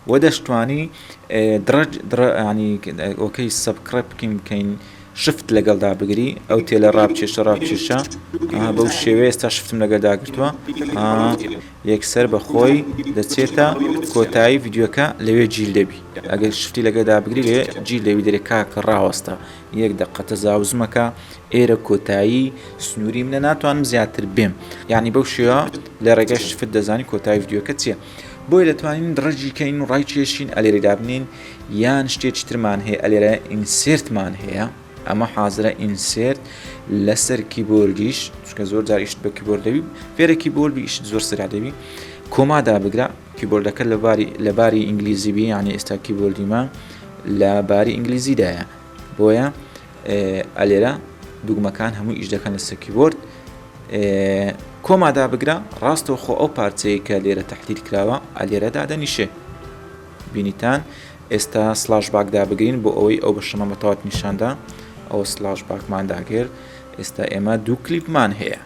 و دەشتوانی درەج ینی ئۆکەی سەبکڕە بکەین بکەین شفت لەگەڵدا بگری ئەو تێلە ڕابچێشە بەو شێوەیە ئێستا شفتم لەگەڵداگرتووە یەکسەر بەخۆی دەچێتە کۆتایی ڤیددیوەکە لەوێ جیل دەبی ئەگەر شفتی لەگەدا بگری لێ جیل دەبی دەرێکا کە ڕاوەستە یەک دقە تەزاوزمەکە ئێرە کۆتایی سنووری منە ناتوانم زیاتر بێم یعنی بەو شێوە لە ڕێگەی شفت دەزانی کۆتایی ڤیددیوەکە چییە بۆی دەتوانین ڕەجیکەین و ڕای کێشین ئەلێرەدا بنین یان شتێکی ترمان هەیە ئەلێرە ئینسێرتمان هەیە ئەمە حازرە ئینسێرت لەسەر کیبۆردیش چکە زۆر جار ئیشت بە کیبۆردەوی فێرە کیبۆردی ئیشت زۆر سرادەوی کۆمادا بگرە کیبۆردەکە لە باری ئینگلیزی بی یعنی ئێستا کیبۆردیمان لە باری ئینگلیزیدایە بۆیە ئەلێرە دوگمەکان هەموو ئیش دەکەن لەسەر کیبۆرد کۆمادا بگرە ڕاستەوە خۆ ئەو پارچەیە کە لێرە تەحلیل کراوە ئەلێرەدا دەنیشێ بینیتان ئێستا سلاش باکدا بگرین بۆ ئەوەی ئەو بەشەمە بەتەواوەت نیشاندا ئەو سلاش باکمان داگیر ئێستا ئێمە دوو کلیپمان هەیە